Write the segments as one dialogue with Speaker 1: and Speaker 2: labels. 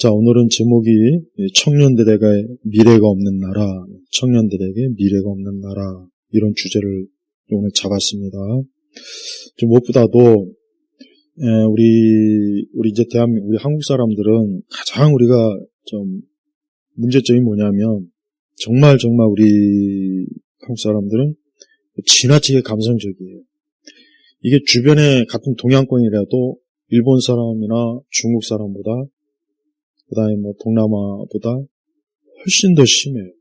Speaker 1: 자, 오늘은 제목이 청년들에게 미래가 없는 나라, 청년들에게 미래가 없는 나라, 이런 주제를 오늘 잡았습니다. 좀 무엇보다도 우리 이제 우리 한국 사람들은 가장 우리가 좀 문제점이 뭐냐면 정말 우리 한국 사람들은 지나치게 감성적이에요. 이게 주변에 같은 동양권이라도 일본 사람이나 중국 사람보다 그다음에 동남아보다 훨씬 더 심해요.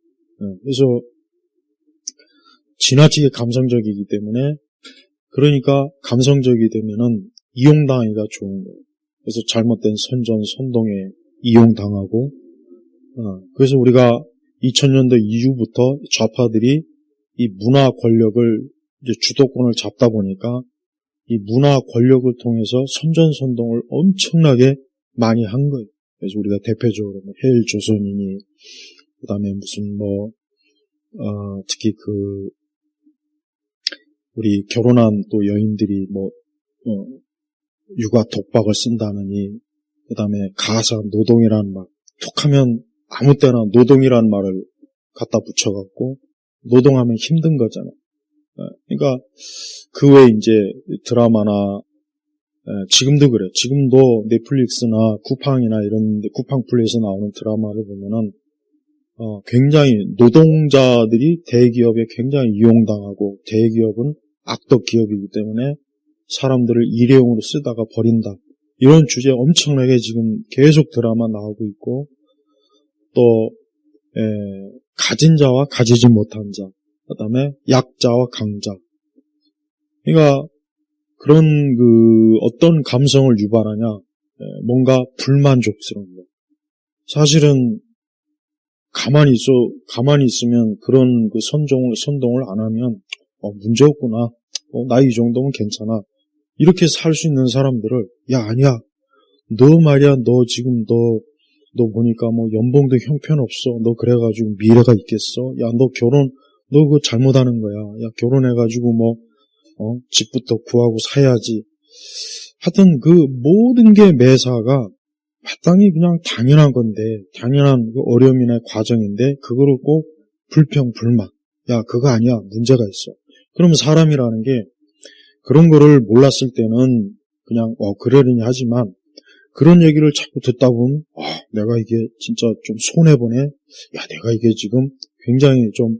Speaker 1: 그래서 지나치게 감성적이기 때문에 그러니까 감성적이 되면은 이용당하기가 좋은 거예요. 그래서 잘못된 선동에 이용당하고 그래서 우리가 2000년대 이후부터 좌파들이 이 문화 권력을 이제 주도권을 잡다 보니까 이 문화 권력을 통해서 선전선동을 엄청나게 많이 한 거예요. 그래서 우리가 대표적으로 해일 조선인이 그다음에 무슨 특히 우리 결혼한 또 여인들이 육아 독박을 쓴다느니 그다음에 가사 노동이라는 말 툭하면 아무 때나 노동이라는 말을 갖다 붙여갖고 노동하면 힘든 거잖아요. 그러니까 그 외에 이제 드라마나 지금도 그래. 지금도 넷플릭스나 쿠팡이나 이런 데 쿠팡 플레이에서 나오는 드라마를 보면은 굉장히 노동자들이 대기업에 굉장히 이용당하고 대기업은 악덕 기업이기 때문에 사람들을 일회용으로 쓰다가 버린다. 이런 주제 엄청나게 지금 계속 드라마 나오고 있고 또 가진 자와 가지지 못한 자 그다음에 약자와 강자 그러니까 그런 어떤 감성을 유발하냐 뭔가 불만족스러운 거 사실은 가만히 있으면 그런 선동을 안 하면 문제 없구나 나 이 정도면 괜찮아 이렇게 살 수 있는 사람들을 야 아니야 너 말이야 너 지금 너 보니까 연봉도 형편없어 너 그래가지고 미래가 있겠어 야 너 그거 잘못하는 거야 야 결혼해가지고 집부터 구하고 사야지 하여튼 그 모든 게 매사가 마땅히 그냥 당연한 건데 당연한 그 어려움이나 과정인데 그거를 꼭 불평 불만 야 그거 아니야 문제가 있어 그러면 사람이라는 게 그런 거를 몰랐을 때는 그냥 그러려니 하지만 그런 얘기를 자꾸 듣다 보면 내가 이게 진짜 좀 손해보네 야 내가 이게 지금 굉장히 좀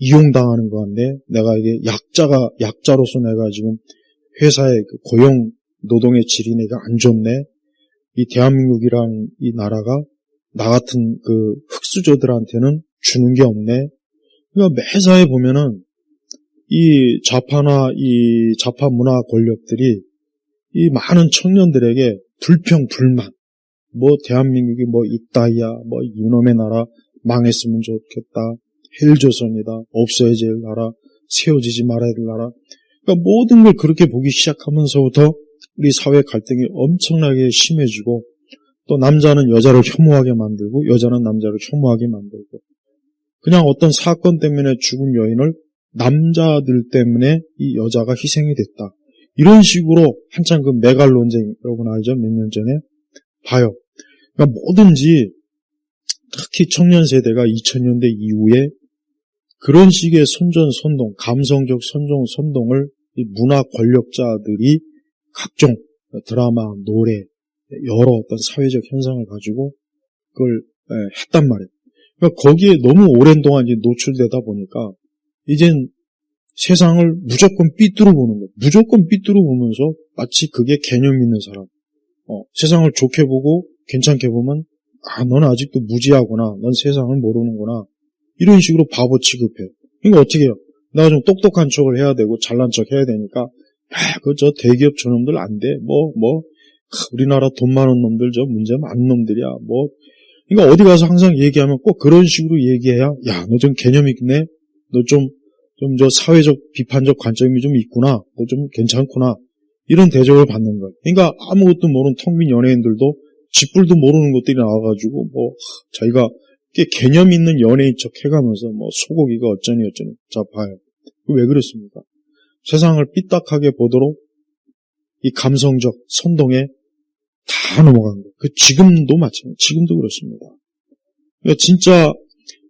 Speaker 1: 이용당하는 것 같네 내가 이게 약자로서 내가 지금 회사의 고용 노동의 질이 내가 안 좋네 이 대한민국이라는 이 나라가 나 같은 흑수저들한테는 주는 게 없네 그러니까 매사에 보면은 이 좌파나 이 좌파 문화 권력들이 이 많은 청년들에게 불평, 불만, 대한민국이 이따위야, 이놈의 나라 망했으면 좋겠다, 헬조선이다, 없어야지 할 나라, 세워지지 말아야 될 나라. 그러니까 모든 걸 그렇게 보기 시작하면서부터 우리 사회 갈등이 엄청나게 심해지고 또 남자는 여자를 혐오하게 만들고 여자는 남자를 혐오하게 만들고 그냥 어떤 사건 때문에 죽은 여인을 남자들 때문에 이 여자가 희생이 됐다. 이런 식으로 한참 메갈 논쟁 여러분 알죠? 몇 년 전에 봐요. 그러니까 뭐든지 특히 청년 세대가 2000년대 이후에 그런 식의 선동, 감성적 선동을 이 문화 권력자들이 각종 드라마, 노래, 여러 어떤 사회적 현상을 가지고 그걸 했단 말이에요. 그러니까 거기에 너무 오랜 동안 이제 노출되다 보니까 이젠 세상을 무조건 삐뚤어 보는 거예요. 무조건 삐뚤어 보면서 마치 그게 개념 있는 사람. 세상을 좋게 보고 괜찮게 보면 넌 아직도 무지하구나. 넌 세상을 모르는구나. 이런 식으로 바보 취급해요. 그러니까 어떻게 해요? 내가 좀 똑똑한 척을 해야 되고 잘난 척 해야 되니까 저 대기업 저놈들 안 돼. 우리나라 돈 많은 놈들 저 문제 많은 놈들이야. 그러니까 어디 가서 항상 얘기하면 꼭 그런 식으로 얘기해야 야, 너 좀 개념 있네. 너 좀 저 사회적 비판적 관점이 좀 있구나. 너 좀 괜찮구나. 이런 대접을 받는 거예요. 그러니까 아무것도 모르는 텅 빈 연예인들도 쥐뿔도 모르는 것들이 나와가지고 자기가 개념 있는 연예인 척 해가면서 소고기가 어쩌니 자 봐요. 왜 그랬습니까? 세상을 삐딱하게 보도록 이 감성적 선동에 다 넘어간 거예요. 지금도 마찬가지, 지금도 그렇습니다. 그러니까 진짜,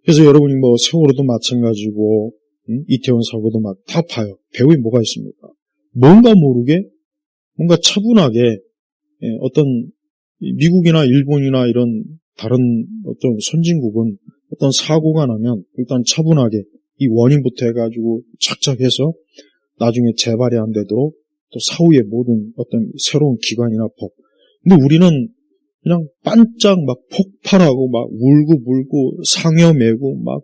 Speaker 1: 그래서 여러분이 뭐 세월호도 마찬가지고, 이태원 사고도 다 봐요. 배후에 뭐가 있습니까? 뭔가 모르게, 뭔가 차분하게, 어떤 미국이나 일본이나 이런 다른 어떤 선진국은 어떤 사고가 나면 일단 차분하게 이 원인부터 해가지고 착착해서 나중에 재발이 안 되도록 또 사후에 모든 어떤 새로운 기관이나 법. 근데 우리는 그냥 반짝 막 폭발하고 막 울고 불고 상여 매고 막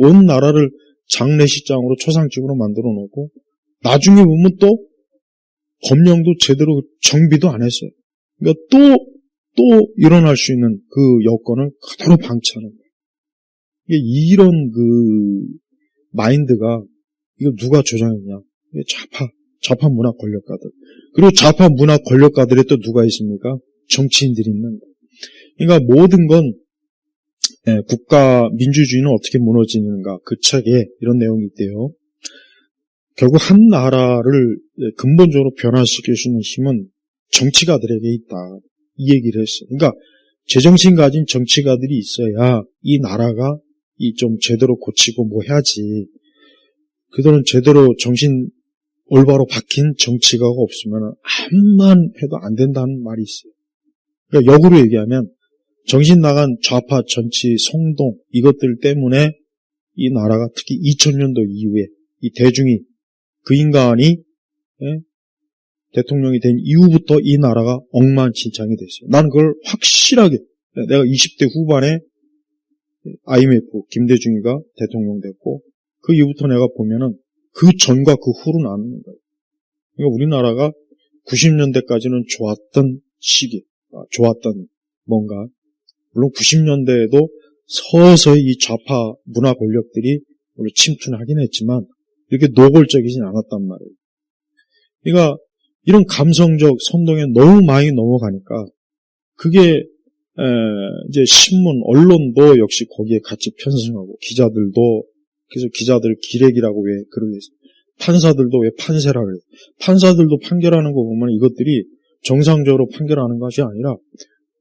Speaker 1: 온 나라를 장례식장으로 초상집으로 만들어 놓고 나중에 보면 또 법령도 제대로 정비도 안 했어요. 그러니까 또 일어날 수 있는 그 여건을 그대로 방치하는 거예요. 이런 마인드가 이거 누가 조장했냐? 좌파 문화 권력가들. 그리고 좌파 문화 권력가들에 또 누가 있습니까? 정치인들이 있는 거예요. 그러니까 모든 건 국가 민주주의는 어떻게 무너지는가 그 책에 이런 내용이 있대요. 결국 한 나라를 근본적으로 변화시킬 수 있는 힘은 정치가들에게 있다. 이 얘기를 했어요. 그러니까 제정신 가진 정치가들이 있어야 이 나라가 좀 제대로 고치고 뭐 해야지. 그들은 제대로 정신 올바로 박힌 정치가가 없으면 암만 해도 안 된다는 말이 있어요. 그러니까 역으로 얘기하면 정신 나간 좌파 정치 성동 이것들 때문에 이 나라가 특히 2000년도 이후에 이 대중이 그 인간이 대통령이 된 이후부터 이 나라가 엉망진창이 됐어요. 나는 그걸 확실하게 내가 20대 후반에 IMF 김대중이가 대통령 됐고 그 이후부터 내가 보면은 그 전과 그 후로 나누는 거예요. 그러니까 우리나라가 90년대까지는 좋았던 시기, 좋았던 뭔가 물론 90년대에도 서서히 이 좌파 문화 권력들이 물론 침투는 하긴 했지만 이렇게 노골적이진 않았단 말이에요. 그러니까 이런 감성적 선동에 너무 많이 넘어가니까 그게 이제 신문, 언론도 역시 거기에 같이 편승하고 기자들도 그래서 기자들 기레기라고 왜 그러겠어요. 판사들도 왜 판세라고 그래요. 판사들도 판결하는 거 보면 이것들이 정상적으로 판결하는 것이 아니라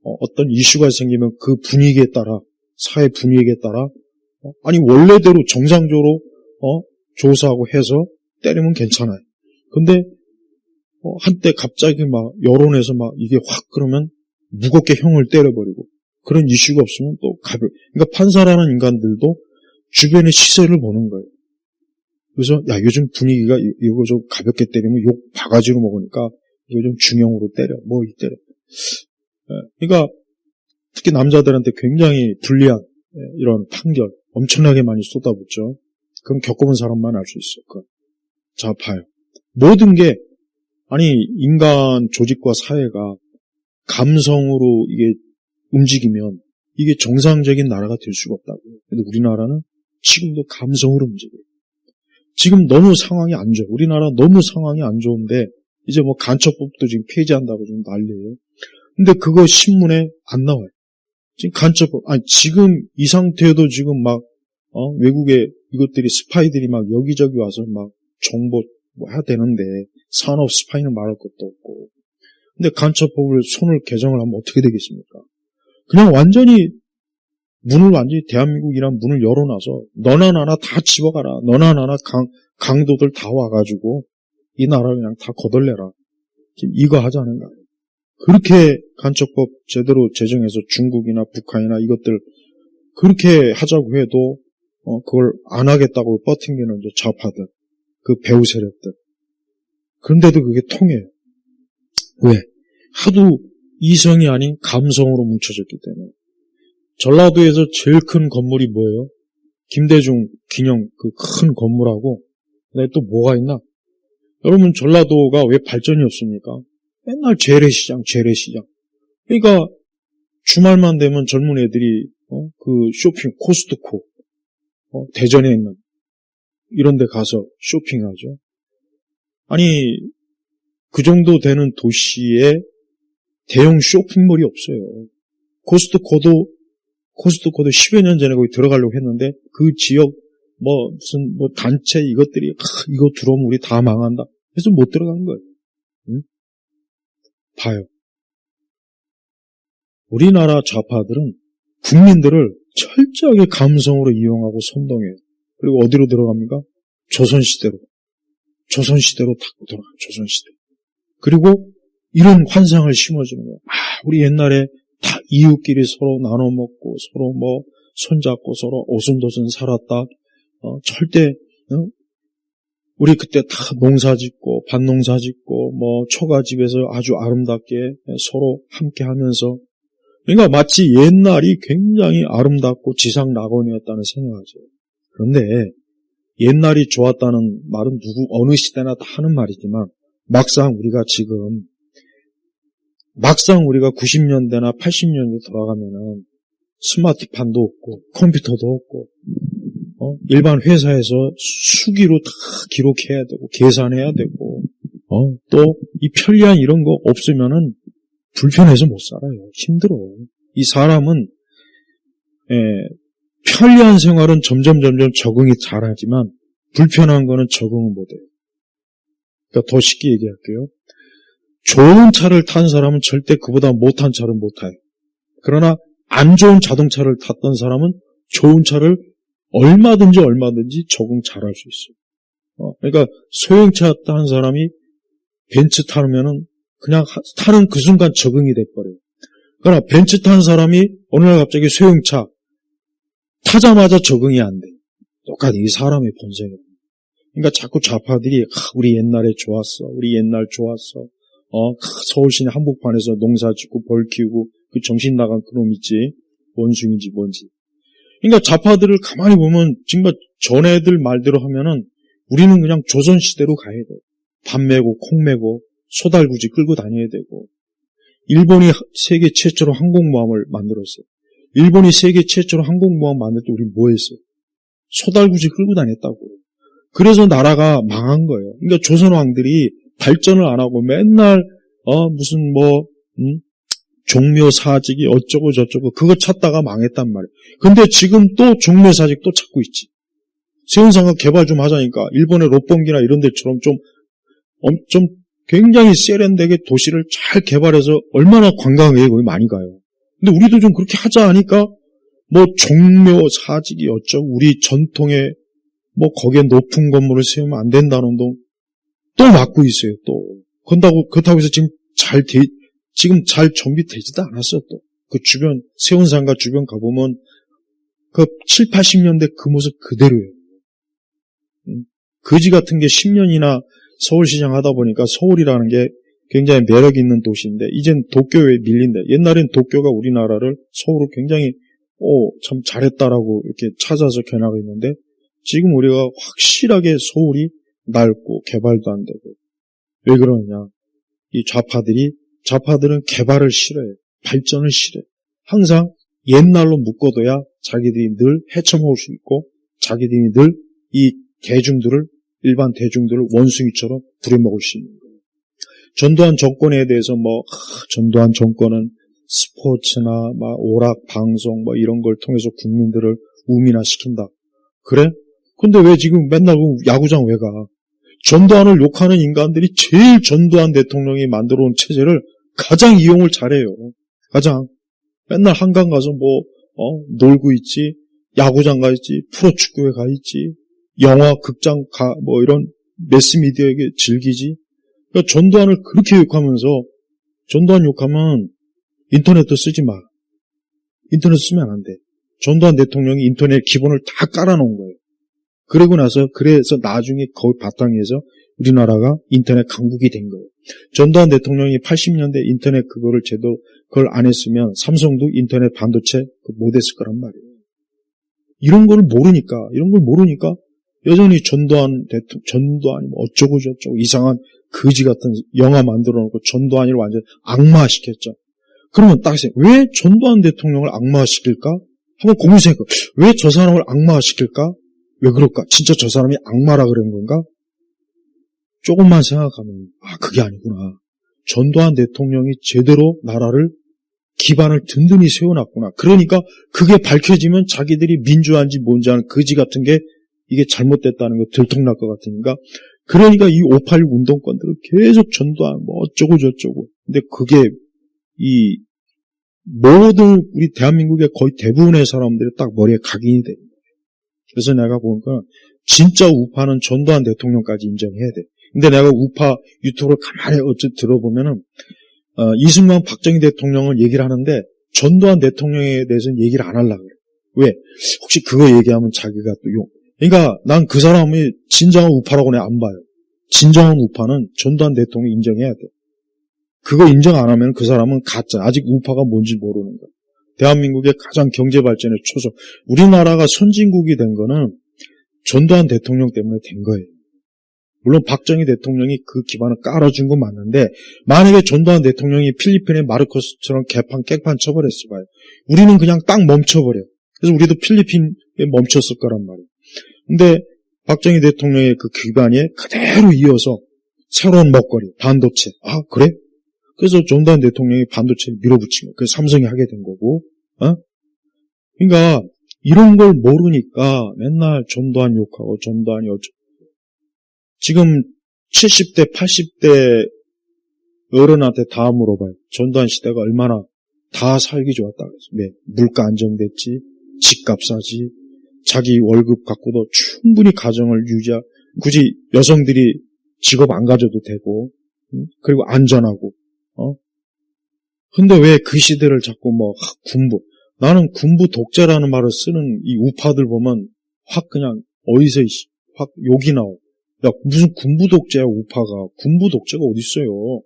Speaker 1: 어떤 이슈가 생기면 그 분위기에 따라 사회 분위기에 따라 아니 원래대로 정상적으로 조사하고 해서 때리면 괜찮아요. 근데 한때 갑자기 막 여론에서 막 이게 확 그러면 무겁게 형을 때려버리고 그런 이슈가 없으면 또 그러니까 판사라는 인간들도 주변의 시세를 보는 거예요. 그래서 야 요즘 분위기가 이거 좀 가볍게 때리면 욕 바가지로 먹으니까 이거 좀 중형으로 때려 뭐 이때려. 그러니까 특히 남자들한테 굉장히 불리한 이런 판결 엄청나게 많이 쏟아붓죠. 그럼 겪어본 사람만 알 수 있어요. 자 봐요. 모든 게 아니 인간 조직과 사회가 감성으로 이게 움직이면 이게 정상적인 나라가 될 수가 없다고요. 근데 우리나라는 지금도 감성으로 움직여요. 지금 너무 상황이 안 좋아요. 우리나라 너무 상황이 안 좋은데 이제 뭐 간첩법도 지금 폐지한다고 지금 난리예요. 근데 그거 신문에 안 나와요. 지금 간첩법 지금 이 상태에도 지금 막 외국의 이것들이 스파이들이 막 여기저기 와서 막 정보 뭐 해야 되는데 산업 스파이는 말할 것도 없고 근데 간첩법을 손을 개정을 하면 어떻게 되겠습니까? 그냥 완전히 대한민국이란 문을 열어놔서 너나 나나 다 집어가라. 너나 나나 강도들 다 와가지고 이 나라를 그냥 다 거덜내라. 지금 이거 하자는 거예요. 그렇게 간첩법 제대로 제정해서 중국이나 북한이나 이것들 그렇게 하자고 해도 그걸 안 하겠다고 버팅기는 이제 좌파들, 그 배후 세력들. 그런데도 그게 통해요. 왜? 하도 이성이 아닌 감성으로 뭉쳐졌기 때문에. 전라도에서 제일 큰 건물이 뭐예요? 김대중 기념 그 큰 건물하고 그다음에 또 뭐가 있나? 여러분 전라도가 왜 발전이 없습니까? 맨날 재래시장. 그러니까 주말만 되면 젊은 애들이 그 쇼핑 코스트코 대전에 있는 이런 데 가서 쇼핑하죠. 아니 그 정도 되는 도시에 대형 쇼핑몰이 없어요. 코스트코도 10여 년 전에 거기 들어가려고 했는데 그 지역 무슨 단체 이것들이 이거 들어오면 우리 다 망한다. 그래서 못 들어간 거예요. 응? 봐요. 우리나라 좌파들은 국민들을 철저하게 감성으로 이용하고 선동해요. 그리고 어디로 들어갑니까? 조선시대로 탁 들어가요. 조선시대. 그리고 이런 환상을 심어주는 거예요. 우리 옛날에 다 이웃끼리 서로 나눠 먹고 서로 뭐 손잡고 서로 오순도순 살았다. 절대 우리 그때 다 농사 짓고 밭농사 짓고 뭐 초가집에서 아주 아름답게 서로 함께 하면서, 그러니까 마치 옛날이 굉장히 아름답고 지상낙원이었다는 생각하죠. 그런데 옛날이 좋았다는 말은 어느 시대나 다 하는 말이지만 막상 우리가 90년대나 80년대 돌아가면은 스마트폰도 없고 컴퓨터도 없고 일반 회사에서 수기로 다 기록해야 되고 계산해야 되고 또 이 편리한 이런 거 없으면은 불편해서 못 살아요. 힘들어. 이 사람은 편리한 생활은 점점 적응이 잘하지만 불편한 거는 적응을 못해요. 그러니까 더 쉽게 얘기할게요. 좋은 차를 탄 사람은 절대 그보다 못한 차를 못 타요. 그러나 안 좋은 자동차를 탔던 사람은 좋은 차를 얼마든지 적응 잘할 수 있어요. 그러니까 소형차 탄 사람이 벤츠 타면은 그냥 타는 그 순간 적응이 돼버려요. 그러나 벤츠 탄 사람이 어느 날 갑자기 소형차 타자마자 적응이 안 돼. 똑같이 이 사람의 본성이에요. 그러니까 자꾸 좌파들이 우리 옛날에 좋았어. 우리 옛날 좋았어. 서울 시내 한복판에서 농사 짓고 벌 키우고 그 정신 나간 그놈 있지. 원숭인지 뭔지. 그러니까 좌파들을 가만히 보면 정말 전애들 말대로 하면은 우리는 그냥 조선시대로 가야 돼. 밥 메고 콩 메고 소달구지 끌고 다녀야 되고. 일본이 세계 최초로 항공모함을 만들었어요. 일본이 세계 최초로 항공모함 만들 때 우리 뭐 했어요? 소달구지 끌고 다녔다고. 그래서 나라가 망한 거예요. 그러니까 조선왕들이 발전을 안 하고 맨날 무슨 종묘사직이 어쩌고 저쩌고 그거 찾다가 망했단 말이에요. 근데 지금 또 종묘사직 또 찾고 있지. 세운상가 개발 좀 하자니까 일본의 롯본기나 이런 데처럼 좀 굉장히 세련되게 도시를 잘 개발해서 얼마나 관광객이 거기 많이 가요. 근데 우리도 좀 그렇게 하자 하니까 종묘사직이 어쩌고 우리 전통의 거기에 높은 건물을 세우면 안 된다는 운동 또 막고 있어요. 또 그렇다고 해서 지금 잘 정비되지도 않았어. 또 그 주변 세운상가 주변 가보면 그 7, 80년대 그 모습 그대로예요. 거지 같은 게 10년이나 서울시장 하다 보니까 서울이라는 게 굉장히 매력 있는 도시인데 이젠 도쿄에 밀린다. 옛날엔 도쿄가 우리나라를 서울을 굉장히 참 잘했다라고 이렇게 찾아서 견하고 있는데 지금 우리가 확실하게 서울이 낡고 개발도 안 되고. 왜 그러느냐? 이 좌파들은 개발을 싫어해요. 발전을 싫어해요. 항상 옛날로 묶어둬야 자기들이 늘 헤쳐먹을 수 있고 자기들이 늘 이 일반 대중들을 원숭이처럼 부려먹을 수 있는 거예요. 전두환 정권에 대해서 전두환 정권은 스포츠나 오락 방송 이런 걸 통해서 국민들을 우민화시킨다. 그래? 근데 왜 지금 맨날 야구장 왜 가? 전두환을 욕하는 인간들이 제일 전두환 대통령이 만들어 온 체제를 가장 이용을 잘해요. 가장. 맨날 한강 가서 놀고 있지, 야구장 가 있지, 프로축구에 가 있지, 영화, 극장 이런 매스미디어에게 즐기지. 그러니까 전두환을 그렇게 욕하면서, 전두환 욕하면 인터넷도 쓰지 마. 인터넷 쓰면 안 돼. 전두환 대통령이 인터넷 기본을 다 깔아놓은 거예요. 그래서 나중에 거기 바탕에서 우리나라가 인터넷 강국이 된 거예요. 전두환 대통령이 80년대 인터넷 그걸 안 했으면 삼성도 인터넷 반도체 못했을 거란 말이에요. 이런 걸 모르니까 여전히 전두환이 어쩌고 저쩌고 이상한 거지 같은 영화 만들어 놓고 전두환이를 완전 악마시켰죠. 그러면 딱 왜 전두환 대통령을 악마시킬까? 한번 고민해서 왜 저 사람을 악마시킬까? 왜 그럴까? 진짜 저 사람이 악마라 그런 건가? 조금만 생각하면 그게 아니구나. 전두환 대통령이 제대로 나라를 기반을 든든히 세워놨구나. 그러니까 그게 밝혀지면 자기들이 민주화인지 뭔지 아는 거지 같은 게 이게 잘못됐다는 거 들통날 것 같으니까. 그러니까 이 586 운동권들은 계속 전두환 어쩌고 저쩌고. 근데 그게 모든 우리 대한민국의 거의 대부분의 사람들이 딱 머리에 각인이 돼요. 그래서 내가 보니까 진짜 우파는 전두환 대통령까지 인정해야 돼. 근데 내가 우파 유튜브를 가만히 어찌 들어보면은 이승만 박정희 대통령을 얘기를 하는데 전두환 대통령에 대해서는 얘기를 안 하려고 그래. 왜? 혹시 그거 얘기하면 자기가 또 그러니까 난 그 사람이 진정한 우파라고 내가 안 봐요. 진정한 우파는 전두환 대통령 인정해야 돼. 그거 인정 안 하면 그 사람은 가짜. 아직 우파가 뭔지 모르는 거야. 대한민국의 가장 경제 발전의 초석. 우리나라가 선진국이 된 거는 전두환 대통령 때문에 된 거예요. 물론 박정희 대통령이 그 기반을 깔아준 건 맞는데 만약에 전두환 대통령이 필리핀의 마르코스처럼 개판 쳐버렸어 봐요. 우리는 그냥 딱 멈춰버려. 그래서 우리도 필리핀에 멈췄을 거란 말이에요. 근데 박정희 대통령의 그 기반에 그대로 이어서 새로운 먹거리, 반도체. 아, 그래? 그래서 전두환 대통령이 반도체를 밀어붙인 거예요. 그래서 삼성이 하게 된 거고. 그러니까 이런 걸 모르니까 맨날 전두환 욕하고 전두환이 어쩌고. 지금 70대, 80대 어른한테 다 물어봐요. 전두환 시대가 얼마나 다 살기 좋았다 그래서. 네, 물가 안정됐지, 집값 싸지, 자기 월급 갖고도 충분히 가정을 굳이 여성들이 직업 안 가져도 되고, 그리고 안전하고, 근데 왜 그 시대를 자꾸 군부, 나는 군부 독재라는 말을 쓰는 이 우파들 보면 확 그냥 어디서 확 욕이 나와. 야, 무슨 군부 독재야, 우파가. 군부 독재가 어딨어요.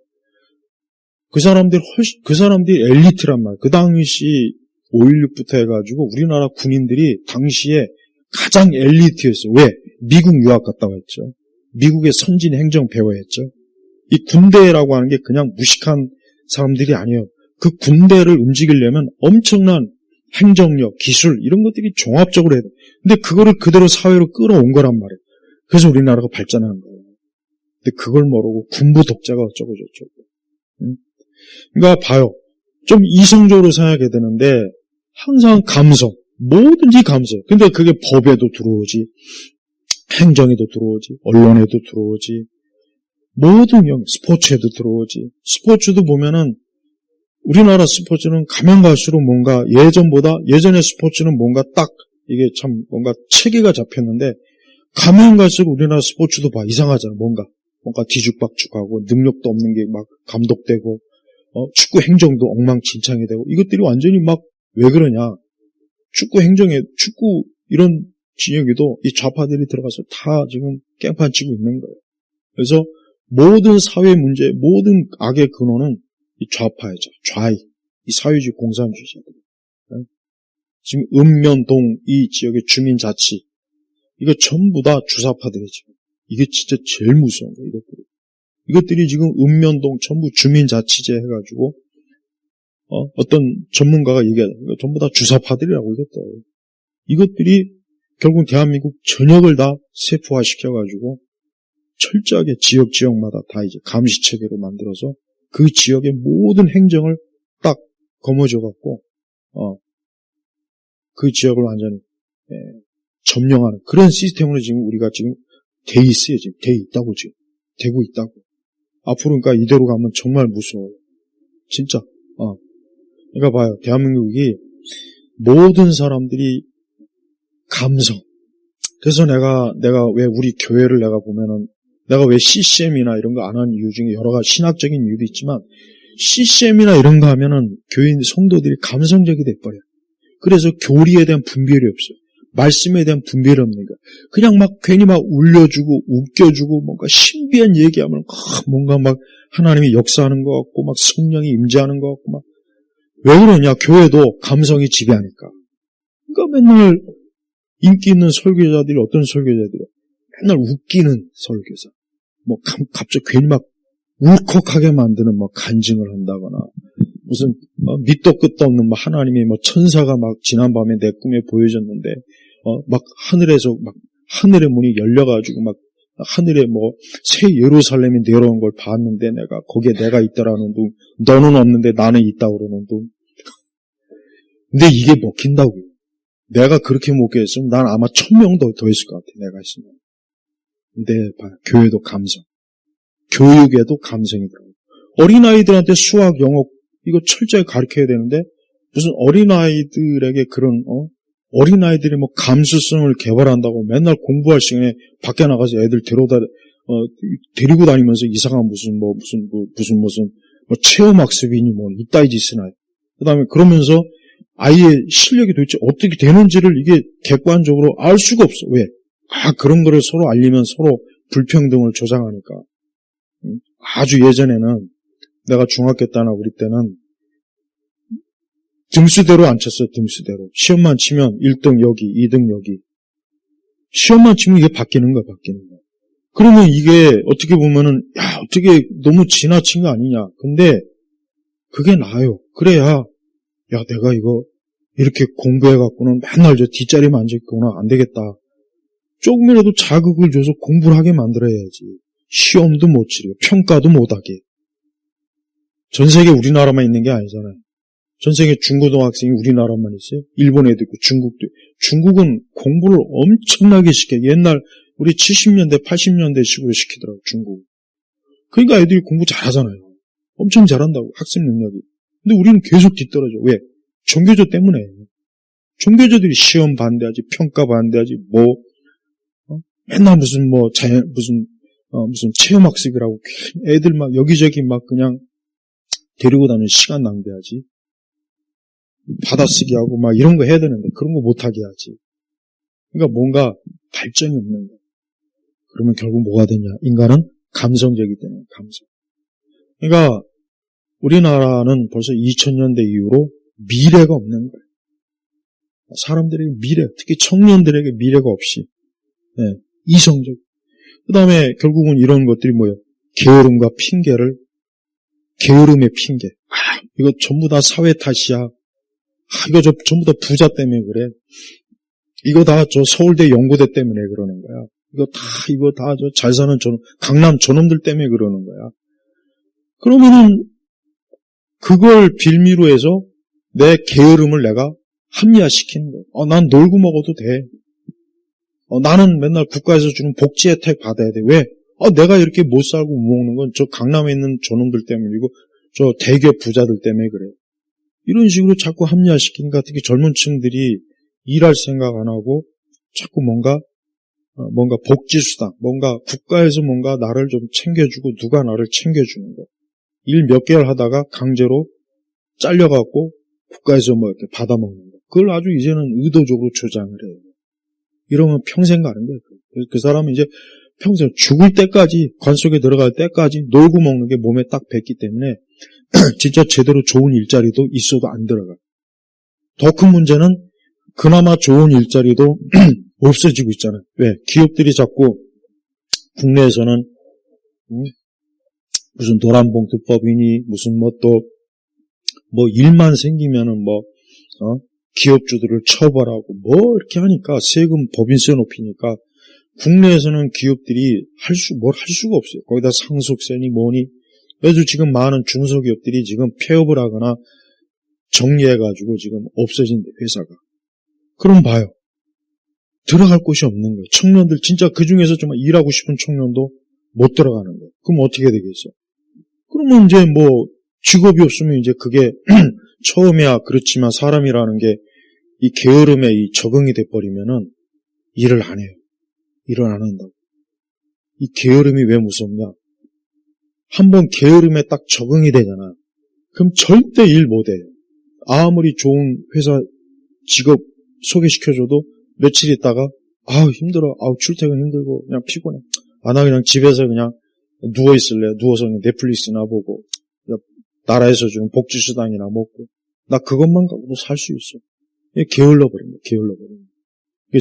Speaker 1: 그 사람들이 엘리트란 말이야. 그 당시 5.16부터 해가지고 우리나라 군인들이 당시에 가장 엘리트였어. 왜? 미국 유학 갔다 왔죠. 미국의 선진 행정 배워했죠. 이 군대라고 하는 게 그냥 무식한 사람들이 아니에요. 그 군대를 움직이려면 엄청난 행정력, 기술 이런 것들이 종합적으로 해야 돼. 근데 그거를 그대로 사회로 끌어온 거란 말이에요. 그래서 우리나라가 발전한 거예요. 근데 그걸 모르고 군부 독재가 어쩌고 저쩌고. 그러니까 봐요. 좀 이성적으로 생각해야 되는데 항상 감성, 뭐든지 감성. 근데 그게 법에도 들어오지, 행정에도 들어오지, 언론에도 들어오지, 모든 스포츠에도 들어오지. 스포츠도 보면은 우리나라 스포츠는 가면 갈수록 뭔가 예전에 스포츠는 뭔가 딱 이게 참 뭔가 체계가 잡혔는데 가면 갈수록 우리나라 스포츠도 봐 이상하잖아. 뭔가 뒤죽박죽하고 능력도 없는 게 막 감독되고 축구 행정도 엉망진창이 되고 이것들이 완전히 막 왜 그러냐. 축구 이런 진영에도 이 좌파들이 들어가서 다 지금 깽판 치고 있는 거예요. 그래서 모든 사회 문제, 모든 악의 근원은 이 좌파이죠. 좌익, 이 사회주의 공산주의자들. 지금 읍면동 이 지역의 주민자치, 이거 전부 다 주사파들이죠. 이게 진짜 제일 무서운 거예요, 이것들이 지금 읍면동 전부 주민자치제 해가지고, 어떤 전문가가 얘기하죠. 이거 전부 다 주사파들이라고 이것들. 이것들이 결국 대한민국 전역을 다 세포화시켜가지고, 철저하게 지역마다 다 이제 감시체계로 만들어서 그 지역의 모든 행정을 딱 거머쥐어갖고, 그 지역을 완전히, 점령하는 그런 시스템으로 지금 우리가 지금 돼 있어요. 지금 돼 있다고 지금. 되고 있다고. 앞으로 그러니까 이대로 가면 정말 무서워요. 진짜. 그러니까 봐요. 대한민국이 모든 사람들이 감성. 그래서 내가 왜 우리 교회를 내가 보면은 내가 왜 CCM이나 이런 거 안 하는 이유 중에 여러 가지 신학적인 이유도 있지만 CCM이나 이런 거 하면은 교인 성도들이 감성적이 돼버려요. 그래서 교리에 대한 분별이 없어요. 말씀에 대한 분별이 없는 거야. 그냥 막 괜히 막 울려주고 웃겨주고 뭔가 신비한 얘기하면 뭔가 막 하나님이 역사하는 것 같고 막 성령이 임재하는 것 같고 막 왜 그러냐? 교회도 감성이 지배하니까. 그러니까 맨날 인기 있는 설교자들이 어떤 설교자들이 맨날 웃기는 설교자. 뭐 갑자기 괜히 막 울컥하게 만드는 뭐 간증을 한다거나 무슨 밑도 끝도 없는 뭐 하나님이 뭐 천사가 막 지난밤에 내 꿈에 보여줬는데 막 하늘에서 막 하늘의 문이 열려가지고 막 하늘에 뭐 새 예루살렘이 내려온 걸 봤는데 거기에 내가 있다라는 둥, 너는 없는데 나는 있다고 그러는 둥. 근데 이게 먹힌다고요. 내가 그렇게 목회했으면 난 아마 1000명도 더 있을 것 같아. 내가 있으면. 근데 교회도 감성, 교육에도 감성이 들어요. 어린아이들한테 수학, 영어 이거 철저히 가르쳐야 되는데 무슨 어린아이들에게 그런, 어린아이들이 뭐 감수성을 개발한다고 맨날 공부할 시간에 밖에 나가서 애들 데리고 다니면서 이상한 무슨 체험학습이니 뭐 이따위 짓을 해요. 그 다음에 그러면서 아이의 실력이 도대체 어떻게 되는지를 이게 객관적으로 알 수가 없어. 왜? 그런 거를 서로 알리면 서로 불평등을 조장하니까. 아주 예전에는 내가 중학교 때나 우리 때는 등수대로 안 쳤어요. 등수대로. 시험만 치면 1등 여기, 2등 여기. 시험만 치면 이게 바뀌는 거야. 그러면 이게 어떻게 보면은 어떻게 너무 지나친 거 아니냐. 근데 그게 나아요. 그래야 내가 이거 이렇게 공부해갖고는 맨날 저 뒷자리만 앉아있거나 안 되겠다. 조금이라도 자극을 줘서 공부를 하게 만들어야지. 시험도 못 치려, 평가도 못하게. 전 세계 우리나라만 있는 게 아니잖아요. 전 세계 중고등학생이 우리나라만 있어요. 일본 애도 있고 중국도 있고. 중국은 공부를 엄청나게 시켜. 옛날 우리 70년대, 80년대 식으로 시키더라고요. 중국. 그러니까 애들이 공부 잘하잖아요. 엄청 잘한다고, 학습 능력이. 근데 우리는 계속 뒤떨어져. 왜? 종교조 때문에. 종교조들이 시험 반대하지, 평가 반대하지, 맨날 무슨 체험학습이라고 애들 막 여기저기 막 그냥 데리고 다니는 시간 낭비하지. 받아쓰기 하고 막 이런 거 해야 되는데 그런 거 못하게 하지. 그러니까 뭔가 발전이 없는 거야. 그러면 결국 뭐가 되냐? 인간은 감성적이기 때문에 감성. 그러니까 우리나라는 벌써 2000년대 이후로 미래가 없는 거예요. 사람들에게 미래, 특히 청년들에게 미래가 없이 이성적. 그 다음에 결국은 이런 것들이 뭐예요? 게으름과 게으름의 핑계. 이거 전부 다 사회 탓이야. 이거 전부 다 부자 때문에 그래. 이거 다 저 서울대 연고대 때문에 그러는 거야. 이거 다 저 잘 사는 강남 저놈들 때문에 그러는 거야. 그러면은 그걸 빌미로 해서 내 게으름을 내가 합리화시키는 거야. 난 놀고 먹어도 돼. 나는 맨날 국가에서 주는 복지 혜택 받아야 돼. 왜? 내가 이렇게 못 살고 못 먹는 건 저 강남에 있는 저놈들 때문이고 저 대기업 부자들 때문에 그래. 이런 식으로 자꾸 합리화시키니까 특히 젊은 층들이 일할 생각 안 하고 자꾸 뭔가 복지수당, 뭔가 국가에서 뭔가 나를 좀 챙겨주고 누가 나를 챙겨주는 거. 일 몇 개월 하다가 강제로 잘려갖고 국가에서 이렇게 받아먹는 거. 그걸 아주 이제는 의도적으로 조장을 해요. 이러면 평생 가는 거예요. 그 사람은 이제 평생 죽을 때까지, 관 속에 들어갈 때까지 놀고 먹는 게 몸에 딱 뱄기 때문에 진짜 제대로 좋은 일자리도 있어도 안 들어가. 더 큰 문제는 그나마 좋은 일자리도 없어지고 있잖아요. 왜? 기업들이 자꾸 국내에서는 무슨 노란봉투법이니 무슨 일만 생기면은 기업주들을 처벌하고 이렇게 하니까 세금 법인세 높이니까 국내에서는 기업들이 할 수가 없어요. 거기다 상속세니 뭐니. 그래서 지금 많은 중소기업들이 지금 폐업을 하거나 정리해가지고 지금 없어진 회사가. 그럼 봐요. 들어갈 곳이 없는 거예요. 청년들 진짜 그중에서 정말 일하고 싶은 청년도 못 들어가는 거예요. 그럼 어떻게 되겠어요? 그러면 이제 직업이 없으면 이제 그게 처음이야 그렇지만 사람이라는 게 이 게으름에 적응이 돼버리면은 일을 안 해요. 일을 안 한다고. 이 게으름이 왜 무섭냐? 한번 게으름에 딱 적응이 되잖아. 그럼 절대 일 못 해요. 아무리 좋은 회사 직업 소개시켜줘도 며칠 있다가 힘들어. 출퇴근 힘들고 그냥 피곤해. 나 그냥 집에서 그냥 누워 있을래. 누워서 그냥 넷플릭스나 보고 나라에서 주는 복지수당이나 먹고 나 그것만 갖고도 살 수 있어. 게을러 버린 거야.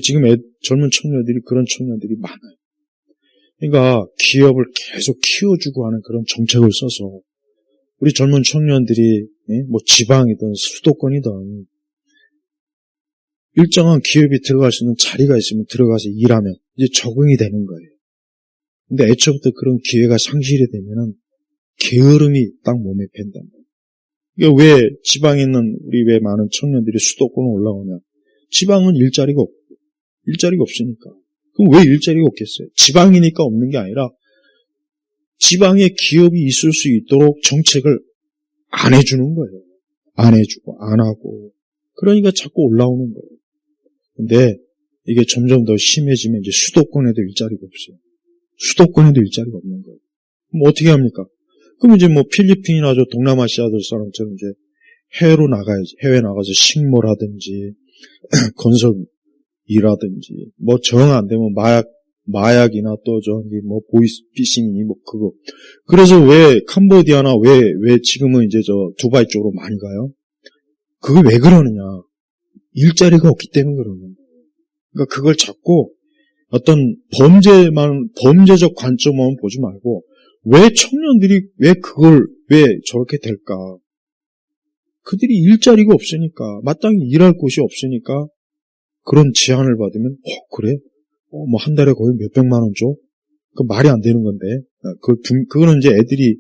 Speaker 1: 지금 젊은 청년들이 그런 청년들이 많아요. 그러니까 기업을 계속 키워주고 하는 그런 정책을 써서 우리 젊은 청년들이 지방이든 수도권이든 일정한 기업이 들어갈 수 있는 자리가 있으면 들어가서 일하면 이제 적응이 되는 거예요. 근데 애초부터 그런 기회가 상실이 되면은 게으름이 딱 몸에 밴단 말이에요. 그러니까 왜 지방에 있는 우리 왜 많은 청년들이 수도권으로 올라오냐? 지방은 일자리가 없으니까. 그럼 왜 일자리가 없겠어요? 지방이니까 없는 게 아니라 지방에 기업이 있을 수 있도록 정책을 안 해주는 거예요. 안 해주고, 안 하고. 그러니까 자꾸 올라오는 거예요. 근데 이게 점점 더 심해지면 이제 수도권에도 일자리가 없어요. 수도권에도 일자리가 없는 거예요. 그럼 어떻게 합니까? 그럼 이제 뭐 필리핀이나 저 동남아시아들 사람처럼 이제 해외로 나가야지. 해외 나가서 식모라든지, 건설 일하든지, 뭐 정 안 되면 마약이나 또 저기 뭐 보이스피싱이니 뭐 그거. 그래서 왜 캄보디아나 왜 지금은 이제 저 두바이 쪽으로 많이 가요? 그게 왜 그러느냐? 일자리가 없기 때문에 그러는 거예요. 그러니까 그걸 자꾸 어떤 범죄적 관점만 보지 말고 왜 청년들이 왜 저렇게 될까? 그들이 일자리가 없으니까, 마땅히 일할 곳이 없으니까 그런 제안을 받으면 그래? 뭐 한 달에 거의 몇백만 원 줘? 그 말이 안 되는 건데. 그거는 이제 애들이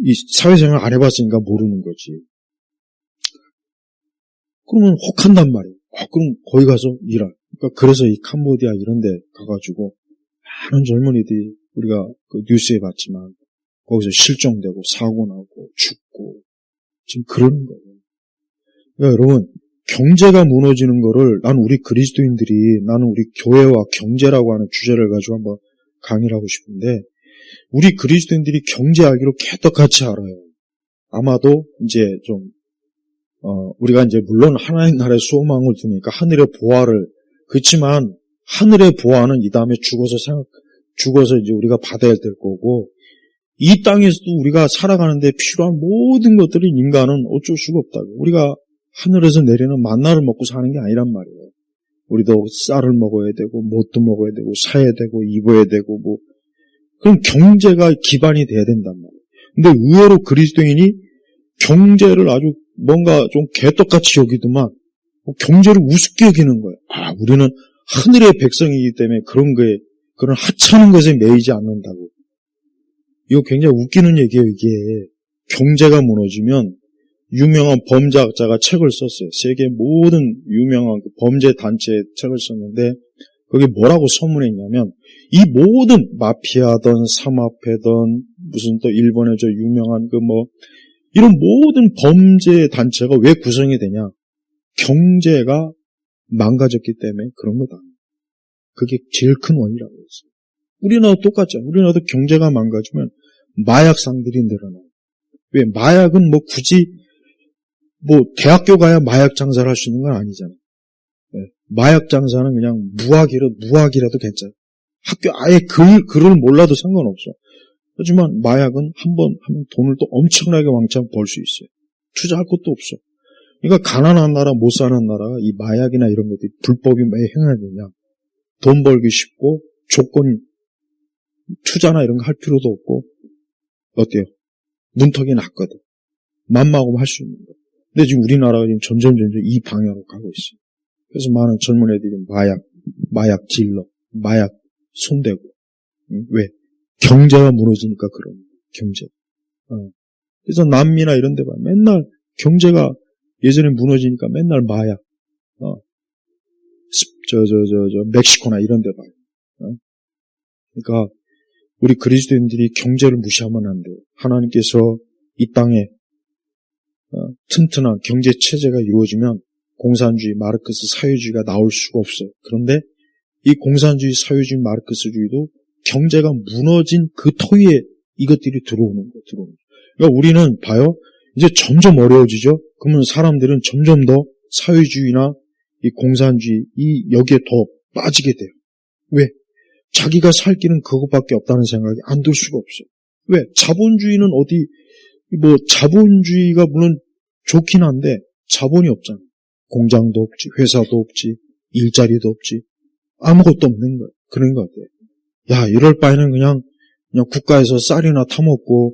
Speaker 1: 이 사회생활 안 해봤으니까 모르는 거지. 그러면 혹한단 말이에요. 그럼 거기 가서 일할. 그러니까 그래서 이 캄보디아 이런 데 가가지고 많은 젊은이들이 우리가 그 뉴스에 봤지만 거기서 실종되고 사고 나고 죽고 지금 그러는 거예요. 그러니까 여러분, 경제가 무너지는 거를 나는 우리 교회와 경제라고 하는 주제를 가지고 한번 강의를 하고 싶은데, 우리 그리스도인들이 경제 알기로 개떡같이 알아요. 아마도 이제 좀 우리가 이제 물론 하나님 나라의 소망을 두니까 하늘의 보화를, 그렇지만 하늘의 보화는 이 다음에 죽어서 이제 우리가 받아야 될 거고, 이 땅에서도 우리가 살아가는데 필요한 모든 것들이 인간은 어쩔 수가 없다고. 우리가 하늘에서 내리는 만나를 먹고 사는 게 아니란 말이에요. 우리도 쌀을 먹어야 되고, 뭣도 먹어야 되고, 사야 되고, 입어야 되고, 뭐. 그럼 경제가 기반이 돼야 된단 말이에요. 근데 의외로 그리스도인이 경제를 아주 뭔가 좀 개떡같이 여기더만, 경제를 우습게 여기는 거예요. 우리는 하늘의 백성이기 때문에 그런 하찮은 것에 매이지 않는다고. 이거 굉장히 웃기는 얘기예요, 이게. 경제가 무너지면 유명한 범죄학자가 책을 썼어요. 세계 모든 유명한 범죄 단체의 책을 썼는데 거기 뭐라고 서문했냐면, 이 모든 마피아든 사마페든 무슨 또 일본의 저 유명한 이런 모든 범죄 단체가 왜 구성이 되냐? 경제가 망가졌기 때문에 그런 거다. 그게 제일 큰 원인이라고 했어요. 우리나라도 똑같죠. 우리나라도 경제가 망가지면 마약상들이 늘어나요. 왜? 마약은 굳이 대학교 가야 마약 장사를 할 수 있는 건 아니잖아요. 마약 장사는 그냥 무학이라도 괜찮아요. 학교 아예 글을 몰라도 상관없어. 하지만 마약은 한번 하면 돈을 또 엄청나게 왕창 벌 수 있어요. 투자할 것도 없어. 그러니까 가난한 나라, 못 사는 나라가 이 마약이나 이런 것들이 불법이 왜 행하느냐. 돈 벌기 쉽고 투자나 이런 거 할 필요도 없고, 어때요? 문턱이 낮거든. 맘먹으면 할 수 있는 거. 근데 지금 우리나라가 지금 점점 이 방향으로 가고 있어요. 그래서 많은 젊은 애들이 마약 딜러, 마약 손대고. 왜? 경제가 무너지니까 그런 거예요. 경제. 그래서 남미나 이런 데 봐. 맨날 경제가 예전에 무너지니까 맨날 마약. 멕시코나 이런 데 봐요. 그러니까 우리 그리스도인들이 경제를 무시하면 안 돼요. 하나님께서 이 땅에 튼튼한 경제 체제가 이루어지면 공산주의, 마르크스 사회주의가 나올 수가 없어요. 그런데 이 공산주의, 사회주의, 마르크스주의도 경제가 무너진 그 터위에 이것들이 들어오는 거예요. 그러니까 우리는 봐요. 이제 점점 어려워지죠. 그러면 사람들은 점점 더 사회주의나 이 공산주의, 여기에 더 빠지게 돼요. 왜? 자기가 살 길은 그것밖에 없다는 생각이 안 들 수가 없어요. 왜? 자본주의는 자본주의가 물론 좋긴 한데 자본이 없잖아요. 공장도 없지, 회사도 없지, 일자리도 없지, 아무것도 없는 거예요. 그런 것 같아요. 이럴 바에는 그냥 국가에서 쌀이나 타먹고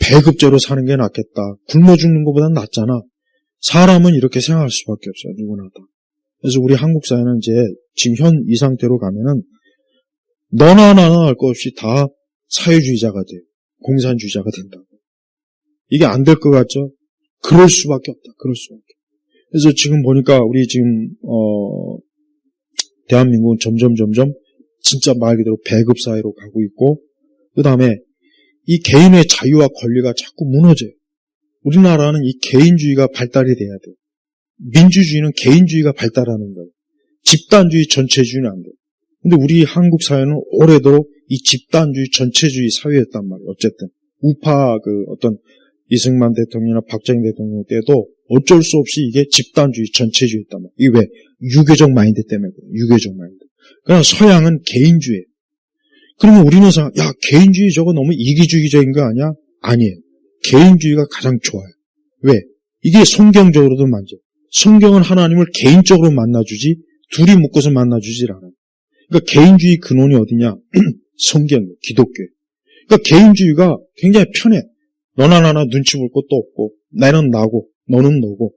Speaker 1: 배급제로 사는 게 낫겠다. 굶어 죽는 것보다는 낫잖아. 사람은 이렇게 생각할 수밖에 없어요. 누구나 다. 그래서 우리 한국 사회는 이제 지금 이 상태로 가면은 너나 나나 할 것 없이 다 사회주의자가 돼요. 공산주의자가 된다고. 이게 안 될 것 같죠? 그럴 수밖에 없다. 그럴 수밖에. 그래서 지금 보니까 우리 지금 대한민국은 점점 진짜 말 그대로 배급 사회로 가고 있고, 그 다음에 이 개인의 자유와 권리가 자꾸 무너져요. 우리나라는 이 개인주의가 발달이 돼야 돼요. 민주주의는 개인주의가 발달하는 거예요. 집단주의, 전체주의는 안 돼요. 근데 우리 한국 사회는 오래도록 이 집단주의, 전체주의 사회였단 말이에요. 어쨌든 우파 어떤 이승만 대통령이나 박정희 대통령 때도 어쩔 수 없이 이게 집단주의, 전체주의였단 말이에요. 이게 왜? 유교적 마인드 때문에 그래요. 유교적 마인드. 그러나 서양은 개인주의예요. 그러면 우리는 야, 개인주의 저거 너무 이기주의적인 거 아니야? 아니에요. 개인주의가 가장 좋아요. 왜? 이게 성경적으로도 맞아요. 성경은 하나님을 개인적으로 만나주지 둘이 묶어서 만나주질 않아요. 그러니까 개인주의 근원이 어디냐? 성경이에요. 기독교예요. 그러니까 개인주의가 굉장히 편해. 너나 나나 눈치 볼 것도 없고 나는 나고 너는 너고.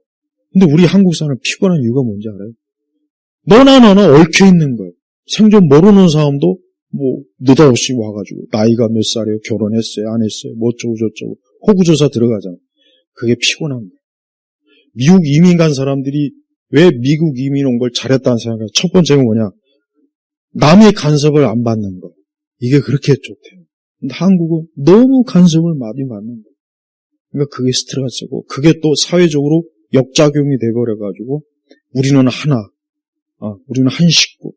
Speaker 1: 근데 우리 한국 사람은 피곤한 이유가 뭔지 알아요? 너나 나나 얽혀 있는 거예요. 생전 모르는 사람도 느닷없이 와가지고 나이가 몇 살이에요? 결혼했어요? 안 했어요? 뭐 어쩌고 저쩌고 호구조사 들어가잖아요. 그게 피곤한 거예요. 미국 이민 간 사람들이 왜 미국 이민 온 걸 잘했다는 생각이에요. 첫 번째는 뭐냐? 남의 간섭을 안 받는 거. 이게 그렇게 좋대요. 근데 한국은 너무 간섭을 많이 받는 거예요. 그러니까 그게 스트레스고 그게 또 사회적으로 역작용이 돼버려가지고 우리는 하나, 우리는 한 식구,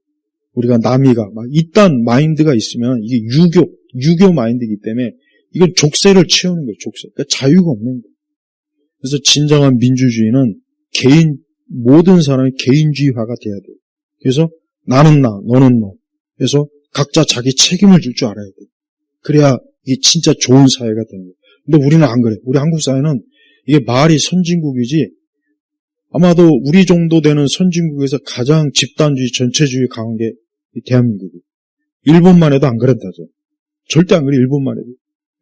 Speaker 1: 우리가 남이가 막 이딴 마인드가 있으면 이게 유교 마인드이기 때문에 이건 족쇄를 채우는 거예요. 족쇄. 그러니까 자유가 없는 거예요. 그래서 진정한 민주주의는 모든 사람이 개인주의화가 돼야 돼요. 그래서 나는 나, 너는 너. 그래서 각자 자기 책임을 질 줄 알아야 돼요. 그래야 이게 진짜 좋은 사회가 되는 거예요. 근데 우리는 안 그래. 우리 한국 사회는 이게 말이 선진국이지 아마도 우리 정도 되는 선진국에서 가장 집단주의, 전체주의 강한 게 대한민국이에요. 일본만 해도 안 그랬다죠. 절대 안 그래. 일본만 해도.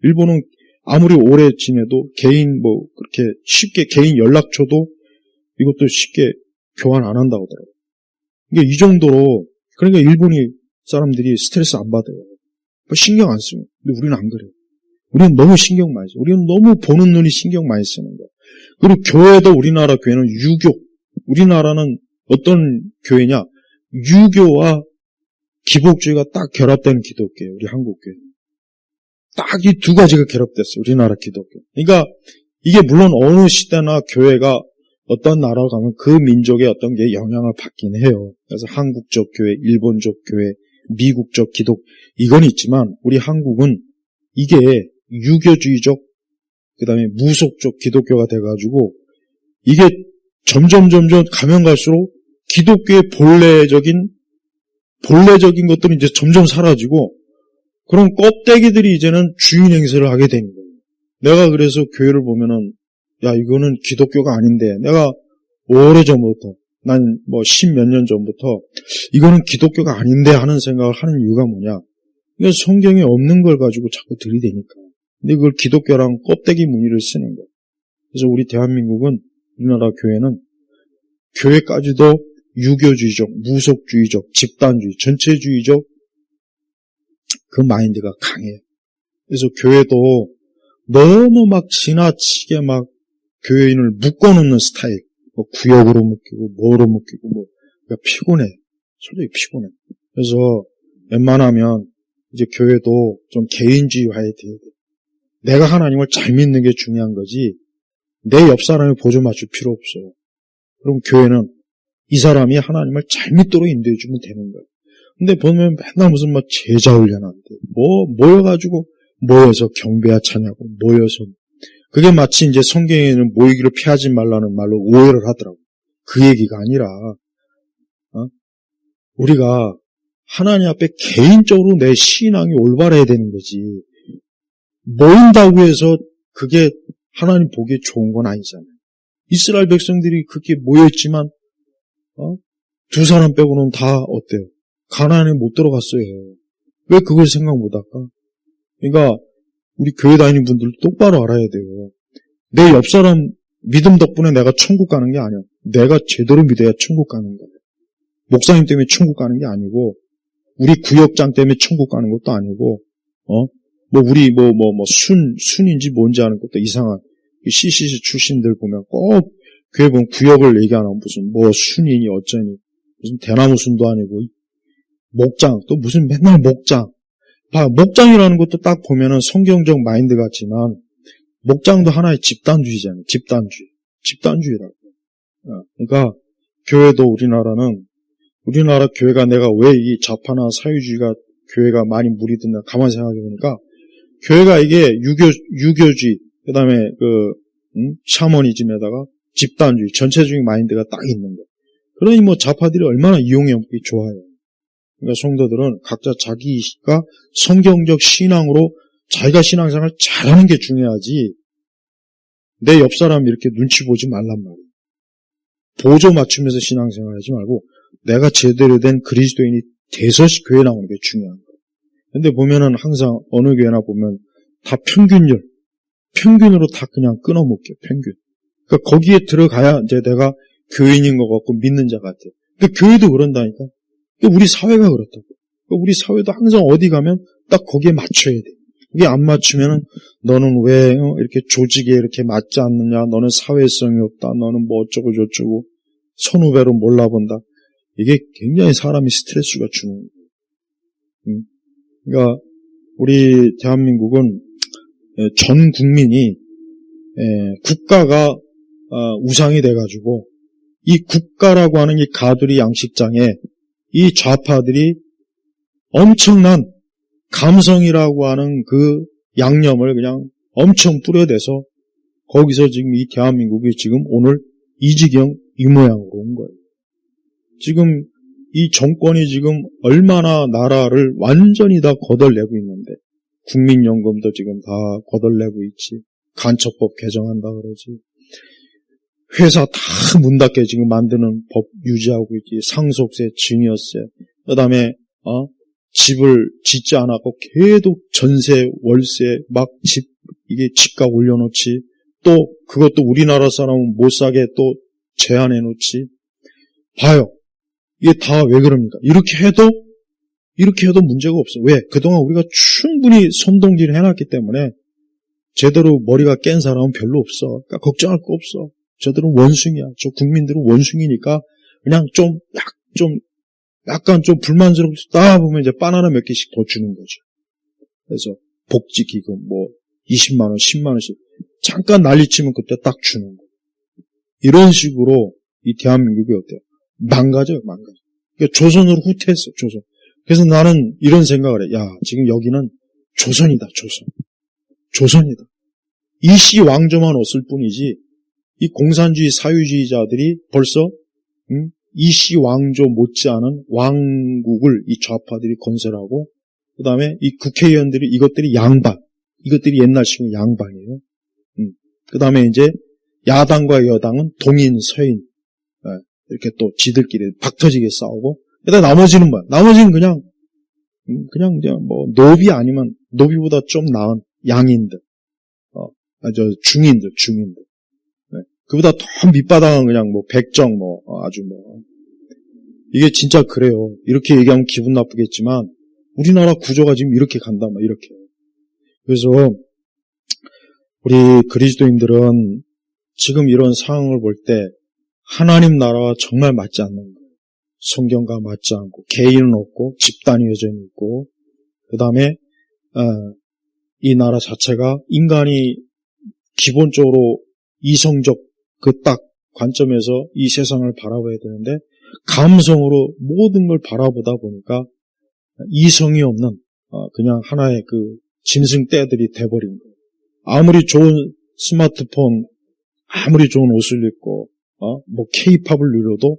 Speaker 1: 일본은 아무리 오래 지내도 개인 그렇게 쉽게 개인 연락처도 이것도 쉽게 교환 안 한다고 하더라고요. 이게 이 정도로 그러니까 일본이 사람들이 스트레스 안 받아요. 신경 안 쓰고. 근데 우리는 안 그래요. 우리는 너무 신경 많이 써요. 우리는 너무 보는 눈이 신경 많이 쓰는 거예요. 그리고 교회도 우리나라 교회는 유교. 우리나라는 어떤 교회냐? 유교와 기복주의가 딱 결합된 기독교예요. 우리 한국 교회. 딱 이 두 가지가 결합됐어요. 우리나라 기독교. 그러니까 이게 물론 어느 시대나 교회가 어떤 나라로 가면 그 민족의 어떤 게 영향을 받긴 해요. 그래서 한국적 교회, 일본적 교회, 미국적 기독 이건 있지만 우리 한국은 이게 유교주의적 그다음에 무속적 기독교가 돼가지고 이게 점점 가면 갈수록 기독교의 본래적인 것들이 이제 점점 사라지고 그런 껍데기들이 이제는 주인 행세를 하게 된 거예요. 내가 그래서 교회를 보면은 야 이거는 기독교가 아닌데 내가 오래전부터 난 십몇 년 전부터 이거는 기독교가 아닌데 하는 생각을 하는 이유가 뭐냐? 이거 성경에 없는 걸 가지고 자꾸 들이대니까. 근데 그걸 기독교랑 껍데기 무늬를 쓰는 거예요. 그래서 우리 대한민국은 우리나라 교회는 교회까지도 유교주의적, 무속주의적, 집단주의, 전체주의적 그 마인드가 강해요. 그래서 교회도 너무 막 지나치게 막 교회인을 묶어놓는 스타일, 구역으로 묶이고 뭐로 묶이고 그러니까 피곤해. 솔직히 피곤해. 그래서 웬만하면 이제 교회도 좀 개인주의화해야 돼요. 내가 하나님을 잘 믿는 게 중요한 거지 내 옆 사람이 보조 맞출 필요 없어요. 그럼 교회는 이 사람이 하나님을 잘 믿도록 인도해 주면 되는 거예요. 근데 보면 맨날 무슨 제자 훈련한대. 모여가지고 모여서 경배야 차냐고 모여서 그게 마치 이제 성경에는 모이기를 피하지 말라는 말로 오해를 하더라고. 그 얘기가 아니라 우리가 하나님 앞에 개인적으로 내 신앙이 올바라야 되는 거지. 모인다고 해서 그게 하나님 보기에 좋은 건 아니잖아요. 이스라엘 백성들이 그렇게 모여있지만 두 사람 빼고는 다 어때요? 가나안에 못 들어갔어요. 왜 그걸 생각 못 할까? 그러니까 우리 교회 다니는 분들도 똑바로 알아야 돼요. 내 옆 사람 믿음 덕분에 내가 천국 가는 게 아니야. 내가 제대로 믿어야 천국 가는 거예요. 목사님 때문에 천국 가는 게 아니고 우리 구역장 때문에 천국 가는 것도 아니고 우리 순인지 뭔지 아는 것도 이상한 CCC 출신들 보면 꼭 교회 보면 구역을 얘기 안 하면 무슨 순이니 어쩌니 무슨 대나무 순도 아니고 목장 또 무슨 맨날 목장 목장이라는 것도 딱 보면은 성경적 마인드 같지만 목장도 하나의 집단주의잖아요. 집단주의라고. 그러니까 교회도 우리나라 교회가 내가 왜 이 좌파나 사회주의가 교회가 많이 무리든가 가만히 생각해 보니까 교회가 이게 유교주의 그다음에 샤머니즘에다가 집단주의 전체적인 마인드가 딱 있는 거예요. 그러니 뭐 좌파들이 얼마나 이용해 먹기 좋아요. 그러니까 성도들은 각자 자기가 성경적 신앙으로 자기가 신앙생활 잘하는 게 중요하지 내 옆 사람 이렇게 눈치 보지 말란 말이에요. 보조 맞추면서 신앙생활 하지 말고 내가 제대로 된 그리스도인이 돼서 교회 나오는 게 중요한 거예요. 근데 보면은 항상 어느 교회나 보면 다 평균으로 다 그냥 끊어먹게 평균. 그러니까 거기에 들어가야 이제 내가 교인인 것 같고 믿는 자 같아요. 그러니까 교회도 그런다니까. 그러니까 우리 사회가 그렇다고. 그러니까 우리 사회도 항상 어디 가면 딱 거기에 맞춰야 돼. 이게 안 맞추면은 너는 왜 이렇게 조직에 이렇게 맞지 않느냐? 너는 사회성이 없다. 너는 뭐 어쩌고 저쩌고 선후배로 몰라본다. 이게 굉장히 사람이 스트레스가 주는 거예요. 그러니까 우리 대한민국은 전 국민이 국가가 우상이 돼가지고 이 국가라고 하는 이 가두리 양식장에 이 좌파들이 엄청난 감성이라고 하는 그 양념을 그냥 엄청 뿌려대서 거기서 지금 이 대한민국이 지금 오늘 이 지경 이 모양으로 온 거예요. 지금 이 정권이 지금 얼마나 나라를 완전히 다 거덜내고 있는데 국민연금도 지금 다 거덜내고 있지. 간첩법 개정한다 그러지. 회사 다 문 닫게 지금 만드는 법 유지하고 있지. 상속세, 증여세, 그 다음에 집을 짓지 않았고 계속 전세, 월세, 막 이게 집값 올려놓지. 또 그것도 우리나라 사람은 못 사게 또 제한해놓지. 봐요. 이게 다 왜 그럽니까? 이렇게 해도 문제가 없어. 왜? 그동안 우리가 충분히 손동질을 해놨기 때문에 제대로 머리가 깬 사람은 별로 없어. 그러니까 걱정할 거 없어. 저들은 원숭이야. 저 국민들은 원숭이니까 그냥 약간 좀 불만스럽다 보면 이제 바나나 몇 개씩 더 주는 거죠. 그래서 복지기금 20만 원, 10만 원씩 잠깐 난리치면 그때 딱 주는 거. 이런 식으로 이 대한민국이 어때요? 망가져요. 그러니까 조선으로 후퇴했어. 조선. 그래서 나는 이런 생각을 해. 야, 지금 여기는 조선이다. 조선이다. 이씨 왕조만 없을 뿐이지 이 공산주의 사유주의자들이 벌써 이씨 왕조 못지않은 왕국을 이 좌파들이 건설하고 그 다음에 이 국회의원들이 이것들이 옛날식으로 양반이에요. 그 다음에 이제 야당과 여당은 동인, 서인 이렇게 또 지들끼리 박터지게 싸우고 그다음 나머지는 뭐야? 나머지는 그냥 뭐 노비 아니면 노비보다 좀 나은 양인들, 중인들. 그보다 더 밑바닥은 그냥 백정 이게 진짜 그래요. 이렇게 얘기하면 기분 나쁘겠지만 우리나라 구조가 지금 이렇게 간다 이렇게. 그래서 우리 그리스도인들은 지금 이런 상황을 볼 때 하나님 나라와 정말 맞지 않는 거예요. 성경과 맞지 않고 개인은 없고 집단이 여전히 있고 그 다음에 이 나라 자체가 인간이 기본적으로 이성적 그 딱 관점에서 이 세상을 바라봐야 되는데 감성으로 모든 걸 바라보다 보니까 이성이 없는 그냥 하나의 그 짐승떼들이 돼버린 거예요. 아무리 좋은 스마트폰, 아무리 좋은 옷을 입고 케이팝을 누려도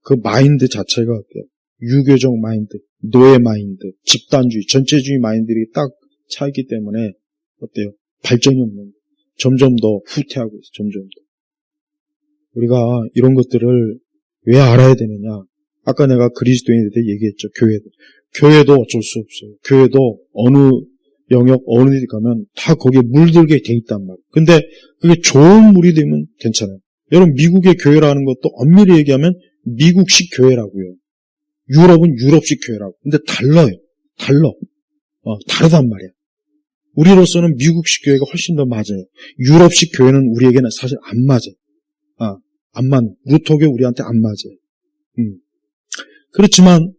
Speaker 1: 그 마인드 자체가 어때요? 유교적 마인드, 노예 마인드, 집단주의, 전체주의 마인드들이 딱 차있기 때문에 어때요? 발전이 없는 거예요. 점점 더 후퇴하고 있어요. 점점 더. 우리가 이런 것들을 왜 알아야 되느냐? 아까 내가 그리스도인에 대해 얘기했죠. 교회도 어쩔 수 없어요. 교회도 어느 영역, 어느 데 가면 다 거기에 물들게 돼 있단 말이에요. 근데 그게 좋은 물이 되면 괜찮아요. 여러분 미국의 교회라는 것도 엄밀히 얘기하면 미국식 교회라고요. 유럽은 유럽식 교회라고. 근데 달라요. 다르단 말이야. 우리로서는 미국식 교회가 훨씬 더 맞아요. 유럽식 교회는 우리에게는 사실 안 맞아요. 안 맞는. 루터교 우리한테 안 맞아요. 그렇지만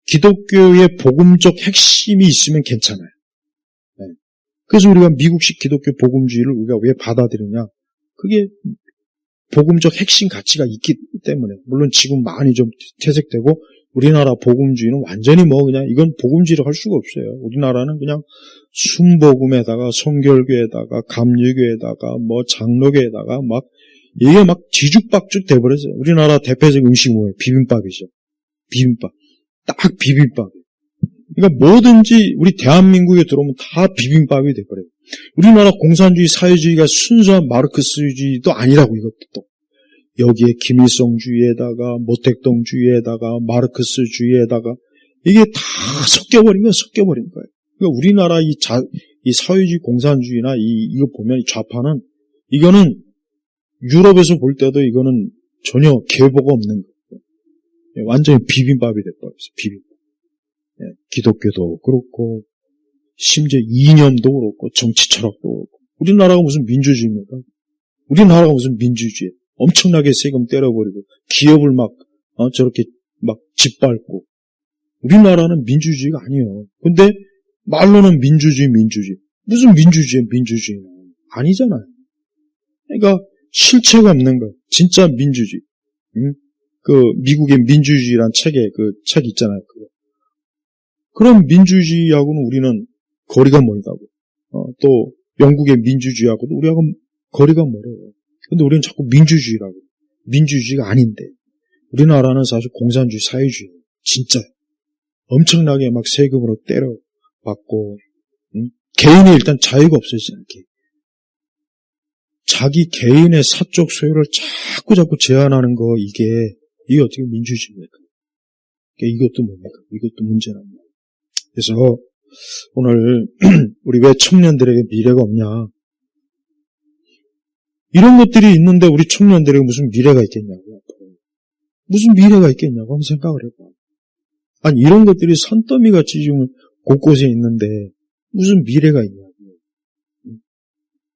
Speaker 1: 기독교의 복음적 핵심이 있으면 괜찮아요. 네. 그래서 우리가 미국식 기독교 복음주의를 우리가 왜 받아들이냐? 그게 복음적 핵심 가치가 있기 때문에. 물론 지금 많이 좀 퇴색되고 우리나라 복음주의는 완전히 그냥 이건 복음주의를 할 수가 없어요. 우리나라는 그냥 순복음에다가 성결교에다가 감리교에다가 장로교에다가 이게 뒤죽박죽 돼버렸어요. 우리나라 대표적 음식이 뭐예요? 비빔밥이죠. 비빔밥. 딱 비빔밥. 그러니까 뭐든지 우리 대한민국에 들어오면 다 비빔밥이 돼버려요. 우리나라 공산주의, 사회주의가 순수한 마르크스주의도 아니라고, 이것도 또. 여기에 김일성주의에다가, 모택동주의에다가, 마르크스주의에다가, 이게 다 섞여버린 거예요. 그러니까 우리나라 이 사회주의 공산주의나 이거 보면 이 좌파는, 이거는 유럽에서 볼 때도 이거는 전혀 계보가 없는 거예요. 완전히 비빔밥이 돼버렸어요. 비빔밥. 기독교도 그렇고, 심지어 이념도 그렇고, 정치 철학도 그렇고. 우리나라가 무슨 민주주의입니까? 우리나라가 무슨 민주주의? 엄청나게 세금 때려버리고, 기업을 저렇게 짓밟고. 우리나라는 민주주의가 아니에요. 근데 말로는 민주주의. 무슨 민주주의는 아니잖아요. 그러니까 실체가 없는 거예요. 진짜 민주주의. 응? 미국의 민주주의란 책 있잖아요. 그런 민주주의하고는 우리는 거리가 멀다고. 또 영국의 민주주의하고도 우리하고 거리가 멀어요. 근데 우리는 자꾸 민주주의라고. 민주주의가 아닌데. 우리나라는 사실 공산주의, 사회주의. 진짜 엄청나게 세금으로 때려받고, 응? 개인이 일단 자유가 없어지잖아요. 자기 개인의 사적 소유를 자꾸 제한하는 거, 이게 어떻게 민주주의입니까? 이것도 뭡니까? 이것도 문제랍니다. 그래서 오늘 우리 왜 청년들에게 미래가 없냐? 이런 것들이 있는데 우리 청년들에게 무슨 미래가 있겠냐고. 무슨 미래가 있겠냐고 한번 생각을 해봐. 아니 이런 것들이 산더미같이 지금 곳곳에 있는데 무슨 미래가 있냐고.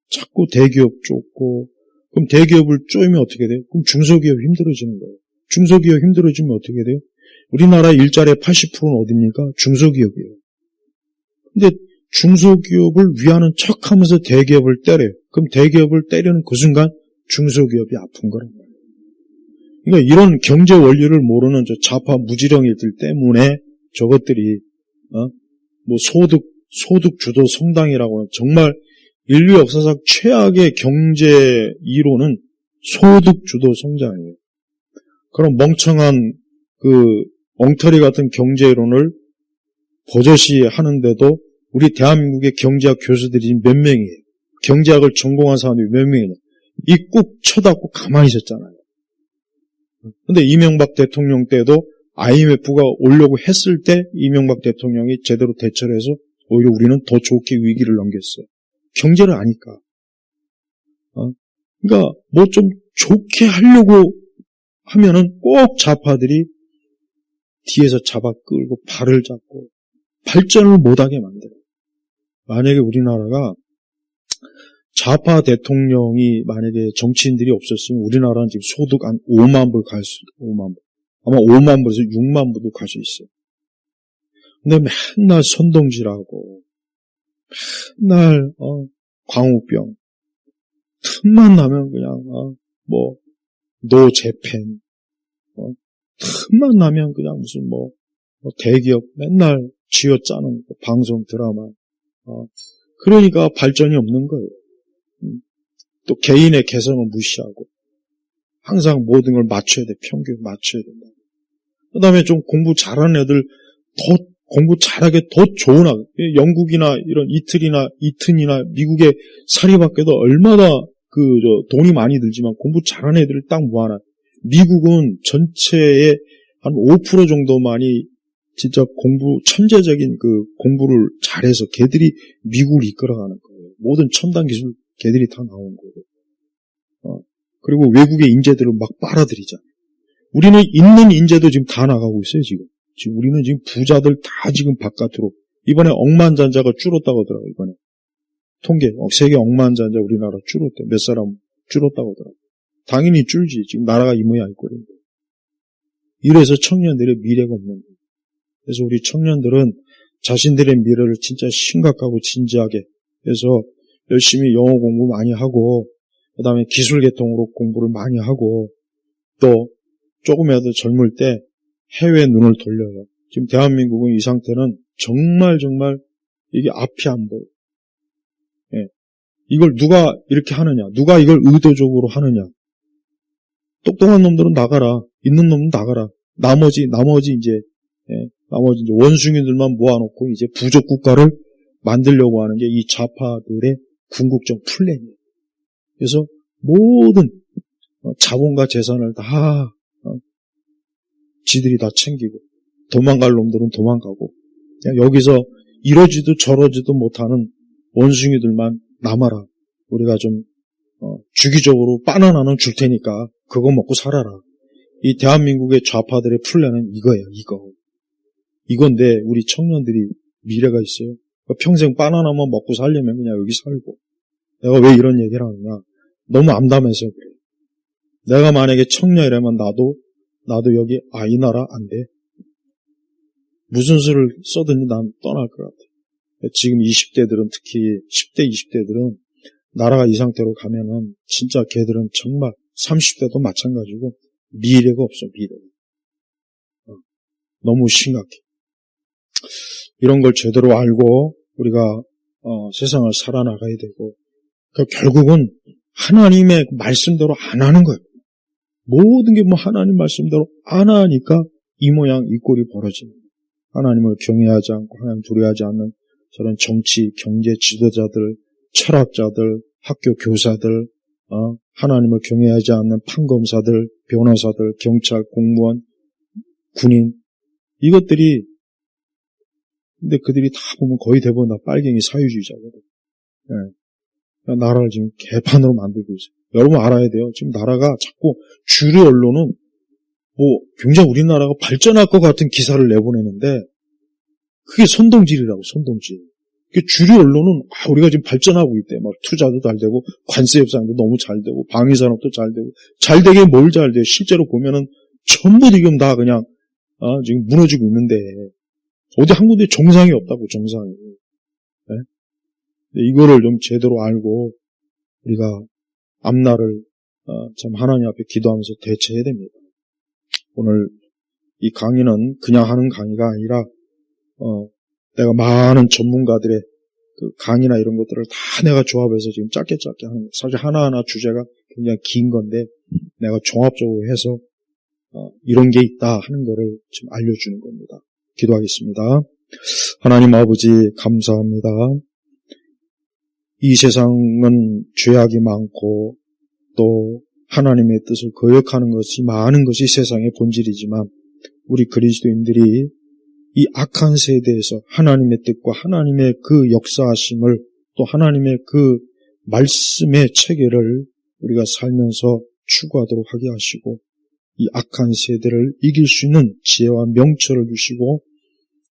Speaker 1: 자꾸 대기업 쫓고, 그럼 대기업을 쪼이면 어떻게 돼요? 그럼 중소기업 힘들어지는 거예요. 중소기업 힘들어지면 어떻게 돼요? 우리나라 일자리의 80%는 어딥니까? 중소기업이에요. 근데 중소기업을 위하는 척 하면서 대기업을 때려요. 그럼 대기업을 때리는 그 순간 중소기업이 아픈 거란 말이에요. 그러니까 이런 경제 원리를 모르는 저 좌파 무지렁이들 때문에 저것들이, 소득 주도 성당이라고 하는 정말 인류 역사상 최악의 경제 이론은 소득 주도 성장이에요. 그런 멍청한 엉터리 같은 경제 이론을 버젓이 하는데도 우리 대한민국의 경제학 교수들이 몇 명이에요. 경제학을 전공한 사람들이 몇 명이냐. 이 꾹 쳐다보고 가만히 있었잖아요. 근데 이명박 대통령 때도 IMF가 오려고 했을 때 이명박 대통령이 제대로 대처를 해서 오히려 우리는 더 좋게 위기를 넘겼어요. 경제를 아니까. 그러니까 좀 좋게 하려고 하면은 꼭 좌파들이 뒤에서 잡아 끌고 발을 잡고 발전을 못하게 만들어요. 만약에 우리나라가 좌파 대통령이 만약에 정치인들이 없었으면 우리나라는 지금 소득 한 5만 불 갈 수 있어요. 5만 불. 아마 5만 불에서 6만 불도 갈 수 있어요. 근데 맨날 선동질하고 맨날 광우병 틈만 나면 그냥 노재팬 틈만 나면 그냥 무슨 대기업 맨날 쥐어짜는 방송 드라마 그러니까 발전이 없는 거예요. 또 개인의 개성을 무시하고 항상 모든 걸 맞춰야 돼. 평균 맞춰야 된다. 그 다음에 좀 공부 잘하는 애들 더 공부 잘하게 더 좋은 영국이나 이런 이튼이나 미국의 사립학교도 얼마나 돈이 많이 들지만 공부 잘하는 애들을 딱 모아놔. 미국은 전체의 한 5% 정도만이 진짜 천재적인 공부를 잘해서 걔들이 미국을 이끌어가는 거예요. 모든 첨단 기술 걔들이 다 나온 거고. 그리고 외국의 인재들을 막 빨아들이잖아요. 우리는 있는 인재도 지금 다 나가고 있어요, 지금 우리는 지금 부자들 다 지금 바깥으로. 이번에 억만장자가 줄었다고 하더라고요, 이번에. 통계, 세계 억만장자 우리나라 줄었대. 몇 사람 줄었다고 하더라고요. 당연히 줄지. 지금 나라가 이 모양 있거든요. 이래서 청년들의 미래가 없는 거예요. 그래서 우리 청년들은 자신들의 미래를 진짜 심각하고 진지하게 그래서 열심히 영어 공부 많이 하고, 그 다음에 기술 계통으로 공부를 많이 하고, 또 조금이라도 젊을 때 해외 눈을 돌려요. 지금 대한민국은 이 상태는 정말 이게 앞이 안 보여요. 예. 이걸 누가 이렇게 하느냐, 누가 이걸 의도적으로 하느냐. 똑똑한 놈들은 나가라, 있는 놈은 나가라. 나머지 이제 원숭이들만 모아놓고 이제 부족 국가를 만들려고 하는 게 이 좌파들의 궁극적 플랜이에요. 그래서 모든 자본과 재산을 다 지들이 다 챙기고, 도망갈 놈들은 도망가고, 그냥 여기서 이러지도 저러지도 못하는 원숭이들만 남아라. 우리가 좀 주기적으로 바나나는 줄 테니까 그거 먹고 살아라. 이 대한민국의 좌파들의 플랜은 이거예요. 이건데 우리 청년들이 미래가 있어요. 평생 바나나만 먹고 살려면 그냥 여기 살고. 내가 왜 이런 얘기를 하느냐, 너무 암담해서 그래. 내가 만약에 청년이라면 나도 여기 이 나라 안 돼. 무슨 수를 써든지 난 떠날 것 같아. 지금 20대들은, 특히 10대, 20대들은 나라가 이 상태로 가면은 진짜 걔들은 정말 30대도 마찬가지고 미래가 없어, 미래가. 너무 심각해. 이런 걸 제대로 알고 우리가 세상을 살아나가야 되고, 그러니까 결국은 하나님의 말씀대로 안 하는 거예요. 모든 게 하나님 말씀대로 안 하니까 이 모양 이 꼴이 벌어지는 거예요. 하나님을 경외하지 않고 하나님 두려워하지 않는 저런 정치, 경제 지도자들, 철학자들, 학교 교사들, 하나님을 경외하지 않는 판검사들, 변호사들, 경찰, 공무원, 군인, 이것들이, 근데 그들이 다 보면 거의 대부분 다 빨갱이 사회주의자거든. 네. 나라를 지금 개판으로 만들고 있어요. 여러분 알아야 돼요. 지금 나라가 자꾸 주류 언론은 굉장히 우리나라가 발전할 것 같은 기사를 내보내는데, 그게 선동질이라고, 선동질. 주류 언론은 우리가 지금 발전하고 있대. 막 투자도 잘 되고, 관세 협상도 너무 잘 되고, 방위산업도 잘 되고, 잘 되게 뭘 잘 돼요. 실제로 보면은 전부 지금 다 그냥 지금 무너지고 있는데, 어디 한 군데 정상이 없다고, 정상이. 네? 이거를 좀 제대로 알고 우리가 앞날을 참 하나님 앞에 기도하면서 대처해야 됩니다. 오늘 이 강의는 그냥 하는 강의가 아니라 내가 많은 전문가들의 그 강의나 이런 것들을 다 내가 조합해서 지금 짧게 하는 거예요. 사실 하나하나 주제가 굉장히 긴 건데 내가 종합적으로 해서 이런 게 있다 하는 거를 지금 알려주는 겁니다. 기도하겠습니다. 하나님 아버지 감사합니다. 이 세상은 죄악이 많고 또 하나님의 뜻을 거역하는 것이 많은 것이 세상의 본질이지만 우리 그리스도인들이 이 악한 세대에서 하나님의 뜻과 하나님의 그 역사하심을 또 하나님의 그 말씀의 체계를 우리가 살면서 추구하도록 하게 하시고 이 악한 세대를 이길 수 있는 지혜와 명철을 주시고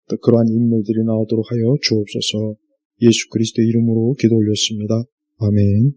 Speaker 1: 또 그러한 인물들이 나오도록 하여 주옵소서. 예수 그리스도의 이름으로 기도 올렸습니다. 아멘.